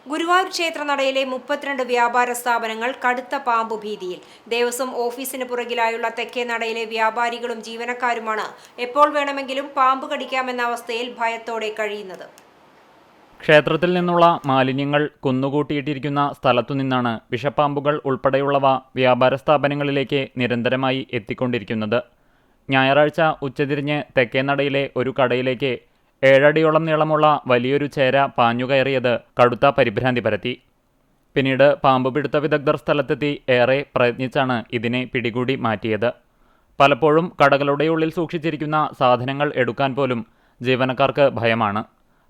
ഗുരുവായൂർ ക്ഷേത്രനടയിലെ 32 വ്യാപാര സ്ഥാപനങ്ങൾ കടുത്ത പാമ്പ് ഭീതിയിൽ. ദേവസ്വം ഓഫീസിന് പുറകിലായുള്ള തെക്കേ നടയിലെ വ്യാപാരികളും ജീവനക്കാരുമാണ് എപ്പോൾ വേണമെങ്കിലും പാമ്പ് കടിക്കാമെന്ന അവസ്ഥയിൽ ഭയത്തോടെ കഴിയുന്നത്. ക്ഷേത്രത്തിൽ നിന്നുള്ള മാലിന്യങ്ങൾ കുന്നുകൂട്ടിയിട്ടിരിക്കുന്ന സ്ഥലത്തുനിന്നാണ് വിഷപ്പാമ്പുകൾ ഉൾപ്പെടെയുള്ളവ വ്യാപാര സ്ഥാപനങ്ങളിലേക്ക് നിരന്തരമായി എത്തിക്കൊണ്ടിരിക്കുന്നത്. ഞായറാഴ്ച ഉച്ചതിരിഞ്ഞ് തെക്കേനടയിലെ ഒരു കടയിലേക്ക് 7 അടിയോളം നീളമുള്ള വലിയൊരു ചേര പാഞ്ഞുകയറിയത് കടുത്ത പരിഭ്രാന്തി പരത്തി. പിന്നീട് പാമ്പുപിടുത്ത വിദഗ്ധർ സ്ഥലത്തെത്തി ഏറെ പ്രയത്നിച്ചാണ് ഇതിനെ പിടികൂടി മാറ്റിയത്. പലപ്പോഴും കടകളുടെ ഉള്ളിൽ സൂക്ഷിച്ചിരിക്കുന്ന സാധനങ്ങൾ എടുക്കാൻ പോലും ജീവനക്കാർക്ക് ഭയമാണ്.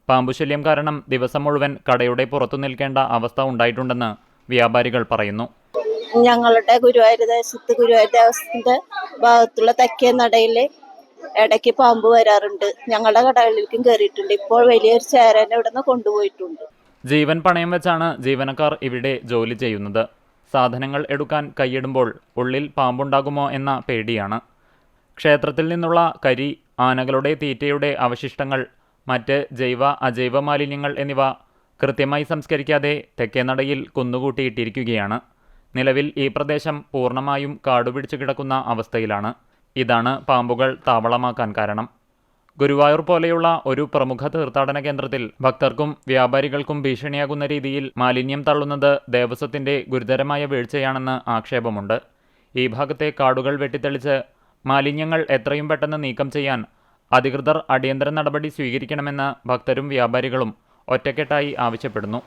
പാമ്പുശല്യം കാരണം ദിവസം മുഴുവൻ കടയുടെ പുറത്തു നിൽക്കേണ്ട അവസ്ഥ ഉണ്ടായിട്ടുണ്ടെന്ന് വ്യാപാരികൾ പറയുന്നു. ഞങ്ങളുടെ ഗുരുവായൂർ ദേവസ്ഥത്തിന്റെ ഭാഗത്തുള്ള തെക്കേ നടയില് ഇടയ്ക്ക് പാമ്പ് വരാറുണ്ട്. ഞങ്ങളുടെ കടകളിലേക്കും കയറിയിട്ടുണ്ട്. ഇപ്പോൾ വലിയൊരു ചേരനെ ഇവിടെ നിന്ന് കൊണ്ടുപോയിട്ടുണ്ട്. ജീവൻ പണയം വെച്ചാണ് ജീവനക്കാർ ഇവിടെ ജോലി ചെയ്യുന്നത്. സാധനങ്ങൾ എടുക്കാൻ കൈയിടുമ്പോൾ ഉള്ളിൽ പാമ്പുണ്ടാകുമോ എന്ന പേടിയാണ്. ക്ഷേത്രത്തിൽ നിന്നുള്ള കരി, ആനകളുടെ തീറ്റയുടെ അവശിഷ്ടങ്ങൾ, മറ്റ് ജൈവ അജൈവ മാലിന്യങ്ങൾ എന്നിവ കൃത്യമായി സംസ്കരിക്കാതെ തെക്കേനടയിൽ കുന്നുകൂട്ടിയിട്ടിരിക്കുകയാണ്. നിലവിൽ ഈ പ്രദേശം പൂർണ്ണമായും കാടുപിടിച്ചു കിടക്കുന്ന അവസ്ഥയിലാണ്. ഇതാണ് പാമ്പുകൾ താവളമാക്കാൻ കാരണം. ഗുരുവായൂർ പോലെയുള്ള ഒരു പ്രമുഖ തീർത്ഥാടന കേന്ദ്രത്തിൽ ഭക്തർക്കും വ്യാപാരികൾക്കും ഭീഷണിയാകുന്ന രീതിയിൽ മാലിന്യം തള്ളുന്നത് ദേവസ്വത്തിന്റെ ഗുരുതരമായ വീഴ്ചയാണെന്ന് ആക്ഷേപമുണ്ട്. ഈ ഭാഗത്തെ കാടുകൾ വെട്ടിത്തെളിച്ച് മാലിന്യങ്ങൾ എത്രയും പെട്ടെന്ന് നീക്കം ചെയ്യാൻ അധികൃതർ അടിയന്തര നടപടി സ്വീകരിക്കണമെന്ന് ഭക്തരും വ്യാപാരികളും ഒറ്റക്കെട്ടായി ആവശ്യപ്പെടുന്നു.